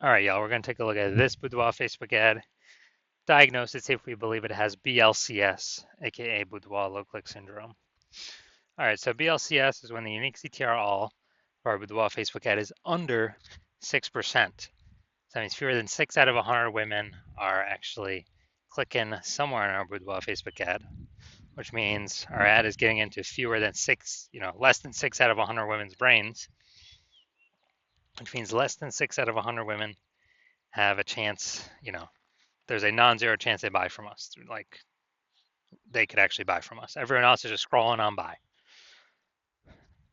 All right, y'all, we're going to take a look at this Boudoir Facebook ad. Diagnose it, see if we believe it has BLCS, aka Boudoir low click syndrome. All right, so BLCS is when the unique CTR all for our Boudoir Facebook ad is under 6%. So that means fewer than 6 out of 100 women are actually clicking somewhere in our Boudoir Facebook ad, which means our ad is getting into fewer than 6, less than 6 out of 100 women's brains, which means less than 6 out of 100 women have a chance, there's a non-zero chance they buy from us. Like they could actually buy from us. Everyone else is just scrolling on by.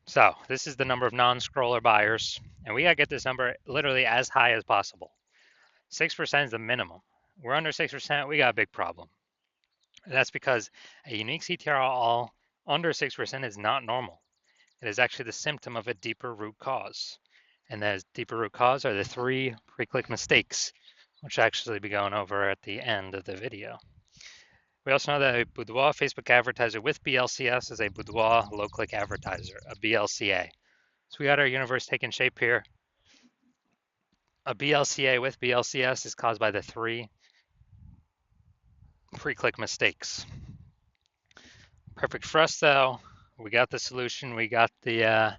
So this is the number of non-scroller buyers, and we gotta get this number literally as high as possible. 6% is the minimum. We're under 6%, we got a big problem. And that's because a unique CTR all under 6% is not normal. It is actually the symptom of a deeper root cause. And those deeper root cause are the 3 pre-click mistakes, which I'll actually be going over at the end of the video. We also know that a Boudoir Facebook advertiser with BLCS is a Boudoir low-click advertiser, a BLCA. So we got our universe taking shape here. A BLCA with BLCS is caused by the 3 pre-click mistakes. Perfect for us though. We got the solution. We got the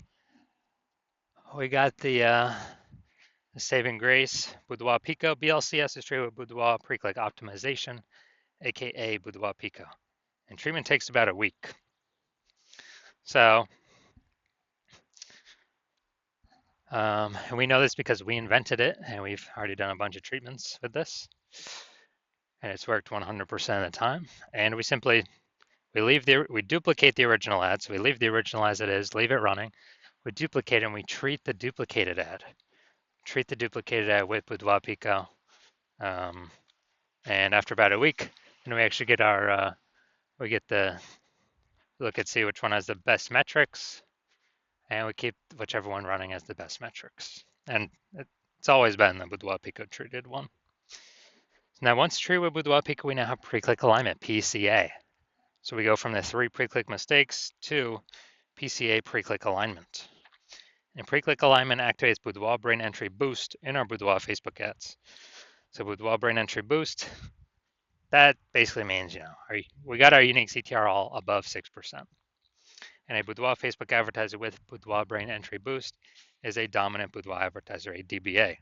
saving grace. Boudoir Pico. BLCS is treated with Boudoir pre-click optimization, aka Boudoir Pico, and treatment takes about a week. So and we know this because we invented it, and we've already done a bunch of treatments with this, and it's worked 100% of the time. And we duplicate the original ad, so we leave the original as it is, leave it running. We duplicate and we treat the duplicated ad. Treat the duplicated ad with Boudoir Pico, and after about a week, then we actually get the look and see which one has the best metrics, and we keep whichever one running as the best metrics. And it's always been the Boudoir Pico treated one. Now, once treated with Boudoir Pico, we now have pre-click alignment, PCA. So we go from the 3 pre-click mistakes to PCA pre-click alignment. And pre-click alignment activates Boudoir brain entry boost in our Boudoir Facebook ads. So Boudoir brain entry boost, that basically means, we got our unique CTR all above 6%. And a Boudoir Facebook advertiser with Boudoir brain entry boost is a dominant Boudoir advertiser, a DBA.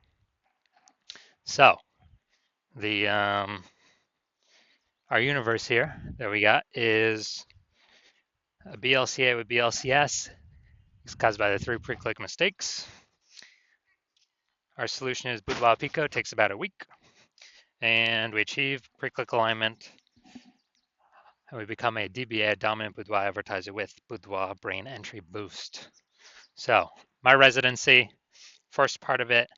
So the our universe here that we got is a BLCA with BLCS. It's caused by the 3 pre-click mistakes. Our solution is Boudoir Pico, takes about a week, and we achieve pre-click alignment, and we become a DBA, dominant Boudoir advertiser with Boudoir brain entry boost. So my residency, first part of it,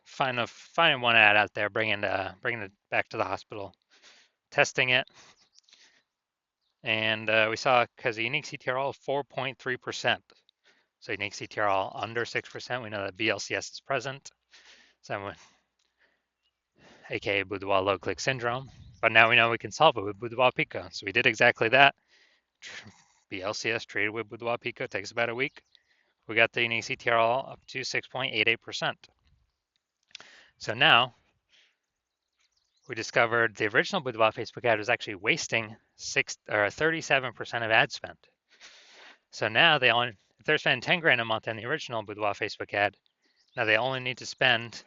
finding one ad out there, bringing it back to the hospital, testing it, and we saw because the unique CTR all 4.3%. So unique CTR all under 6%. We know that BLCS is present, so aka Boudoir low click syndrome. But now we know we can solve it with Boudoir Pico. So we did exactly that. BLCS treated with Boudoir Pico takes about a week. We got the unique CTR all up to 6.88%. So now we discovered the original Boudoir Facebook ad was actually wasting 37% of ad spend. So now if they're spending 10 grand a month on the original Boudoir Facebook ad, now they only need to spend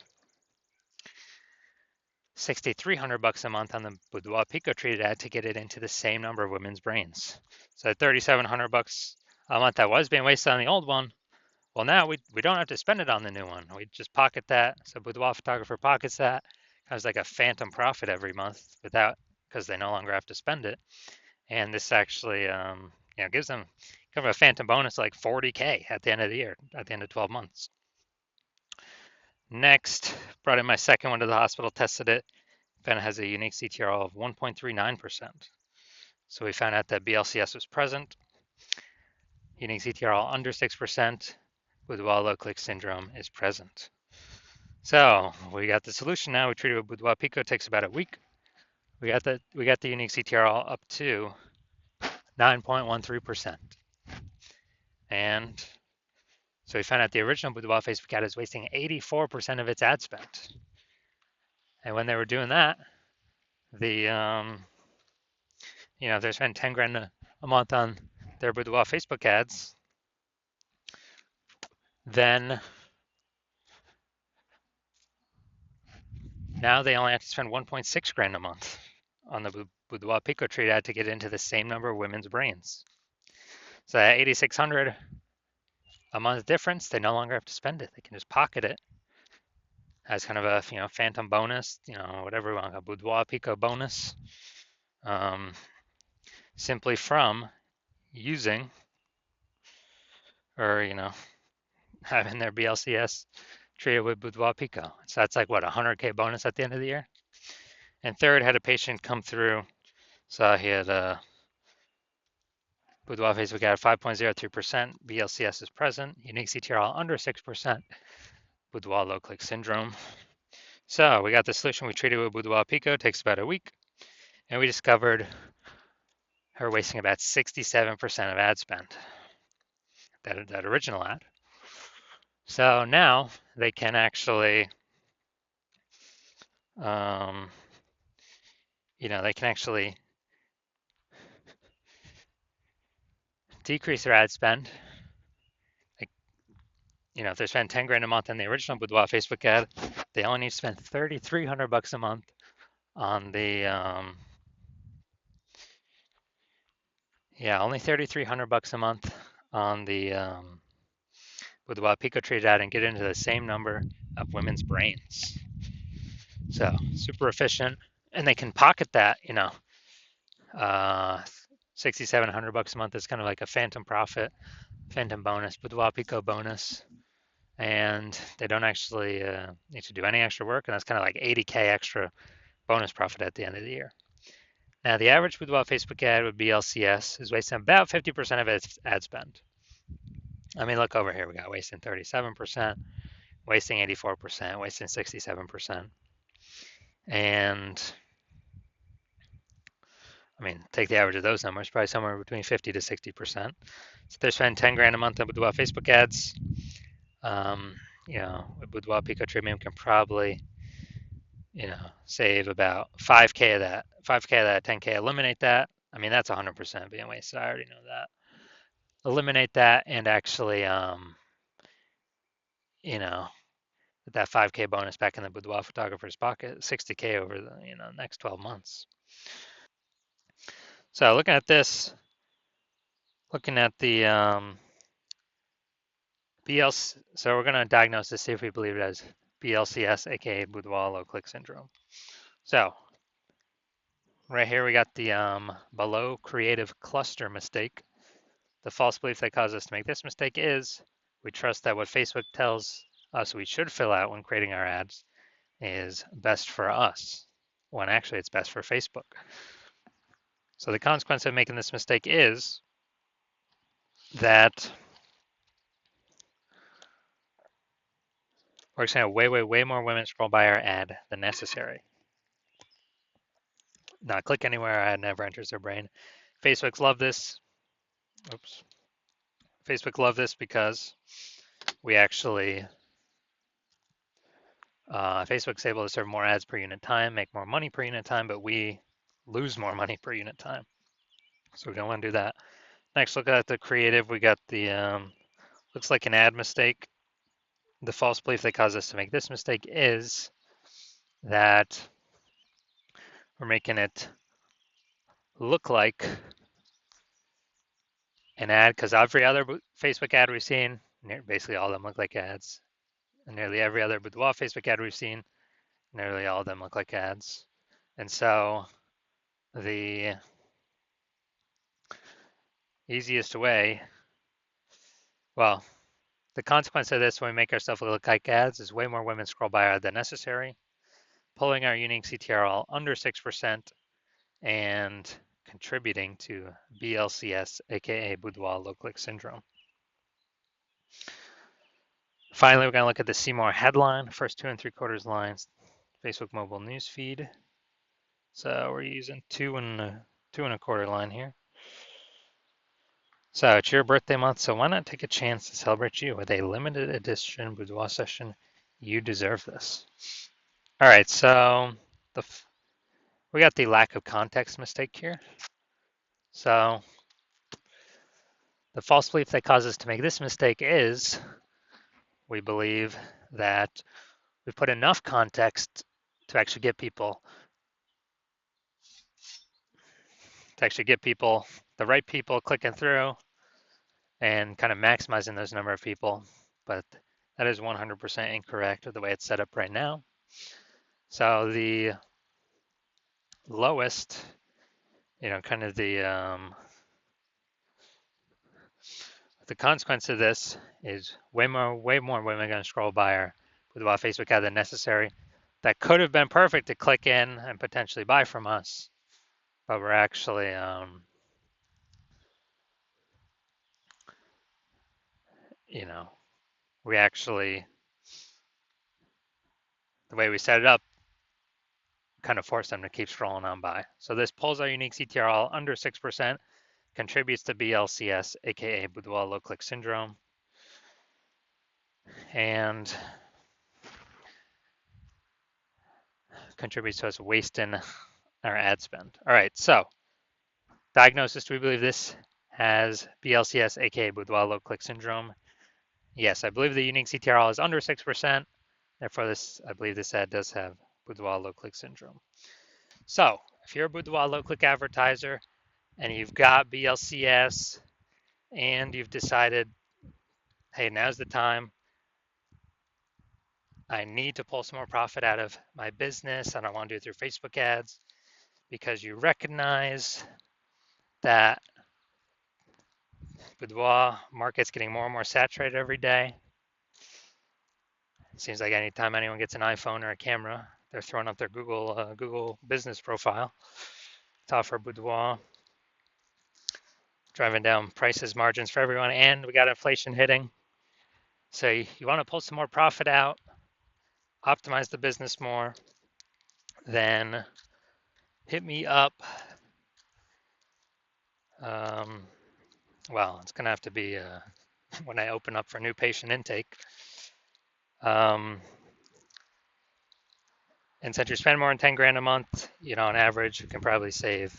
$6,300 a month on the Boudoir Pico treated ad to get it into the same number of women's brains. So $3,700 a month that was being wasted on the old one, well, now we don't have to spend it on the new one. We just pocket that. So Boudoir photographer pockets that. Has like a phantom profit every month because they no longer have to spend it. And this actually gives them kind of a phantom bonus like 40K at the end of the year, at the end of 12 months. Next, brought in my second one to the hospital, tested it, found it has a unique CTR of 1.39%. So we found out that BLCS was present. Unique CTR under 6%, Boudoir low click syndrome is present. So we got the solution now. We treated with Boudoir Pico, takes about a week. We got the unique CTR up to 9.13%. And So we found out the original Boudoir Facebook ad is wasting 84% of its ad spend. And when they were doing that, the if they spend 10 grand a month on their Boudoir Facebook ads, then now they only have to spend 1.6 grand a month on the Boudoir Pico Treat ad to get into the same number of women's brains. So that 8,600 a month difference, they no longer have to spend it. They can just pocket it as kind of a phantom bonus, whatever we want, a Boudoir Pico bonus, simply from using or having their BLCS treated with Boudoir Pico. So that's like what, 100K bonus at the end of the year. And third, had a patient come through, so he had a Boudoir Facebook ad 5.03%, BLCS is present, unique CTRL under 6%, Boudoir low click syndrome. So we got the solution we treated with Boudoir Pico, takes about a week, and we discovered her wasting about 67% of ad spend, that original ad. So now they can actually, they can actually decrease their ad spend. Like, if they spend 10 grand a month on the original Boudoir Facebook ad, they only need to spend 3,300 bucks a month on the only 3,300 bucks a month on the Boudoir Pico Treat ad and get into the same number of women's brains. So super efficient, and they can pocket that, 6,700 bucks a month is kind of like a phantom profit, phantom bonus, Boudoir Pico bonus, and they don't actually need to do any extra work, and that's kind of like 80K extra bonus profit at the end of the year. Now, the average Boudoir Facebook ad with BLCS is wasting about 50% of its ad spend. I mean, look over here. We got wasting 37%, wasting 84%, wasting 67%. And I mean, take the average of those numbers, probably somewhere between 50 to 60%. So they're spending 10 grand a month on Boudoir Facebook ads. With Boudoir Pico Premium can probably, save about 5K of that. 5K of that, 10K, eliminate that. I mean, that's 100% being wasted. I already know that. Eliminate that and actually, with that 5K bonus back in the Boudoir photographer's pocket, 60K over the, next 12 months. So looking at this, looking at the BLC, so we're going to diagnose this, see if we believe it as BLCS, aka Boudoir low click syndrome. So right here we got the below creative cluster mistake. The false belief that caused us to make this mistake is we trust that what Facebook tells us we should fill out when creating our ads is best for us, when actually it's best for Facebook. So the consequence of making this mistake is that we're going to have way more women scroll by our ad than necessary. Not click anywhere our ad never enters their brain. Facebook's love this. Oops. Facebook love this because we actually, Facebook's able to serve more ads per unit time, make more money per unit time, but we lose more money per unit time. So we don't want to do that. Next, look at the creative. We got the, looks like an ad mistake. The false belief that caused us to make this mistake is that we're making it look like an ad, because every other Facebook ad we've seen, basically all of them look like ads. And nearly every other Boudoir Facebook ad we've seen, nearly all of them look like ads. And so the easiest way, well, the consequence of this when we make ourselves look like ads is way more women scroll by our ad than necessary, pulling our unique CTRL under 6%, and contributing to BLCS, aka Boudoir low click syndrome. Finally, we're going to look at the See More headline, first 2 3/4 lines, Facebook mobile news feed. So we're using 2 1/4 line here. So it's your birthday month, so why not take a chance to celebrate you with a limited edition boudoir session? You deserve this. All right, so we got the lack of context mistake here. So the false belief that causes us to make this mistake is we believe that we put enough context to actually get people the right people clicking through and kind of maximizing those number of people, but that is 100% incorrect with the way it's set up right now. So the lowest, kind of the consequence of this is way more women are going to scroll by our Boudoir Facebook ad than necessary. That could have been perfect to click in and potentially buy from us, but we're actually, you know, we actually, the way we set it up, kind of force them to keep scrolling on by. So this pulls our unique CTRL under 6%, contributes to BLCS, aka Boudoir low click syndrome, and contributes to us wasting our ad spend. All right, so diagnosis, do we believe this has BLCS, aka Boudoir low click syndrome? Yes, I believe the unique CTRL is under 6%. Therefore, I believe this ad does have Boudoir low click syndrome. So if you're a Boudoir low click advertiser and you've got BLCS and you've decided, hey, now's the time, I need to pull some more profit out of my business. I don't want to do it through Facebook ads because you recognize that Boudoir market's getting more and more saturated every day. It seems like anytime anyone gets an iPhone or a camera, they're throwing up their Google business profile to offer Boudoir, driving down prices, margins for everyone, and we got inflation hitting. So you want to pull some more profit out, optimize the business more, then hit me up. Well, it's going to have to be when I open up for new patient intake. And since you spend more than 10 grand a month, on average, you can probably save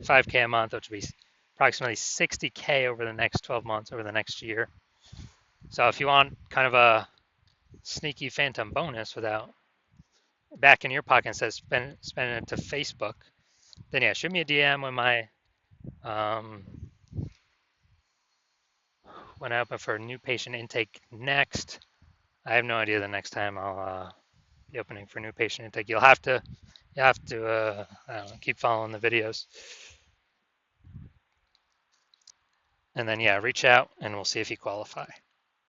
5K a month, which would be approximately 60K over the next 12 months, over the next year. So if you want kind of a sneaky phantom bonus without back in your pocket instead of spending it to Facebook, then yeah, shoot me a DM when I open for a new patient intake next. I have no idea the next time I'll be opening for new patient intake. You'll have to I don't know, keep following the videos. And then, yeah, reach out and we'll see if you qualify.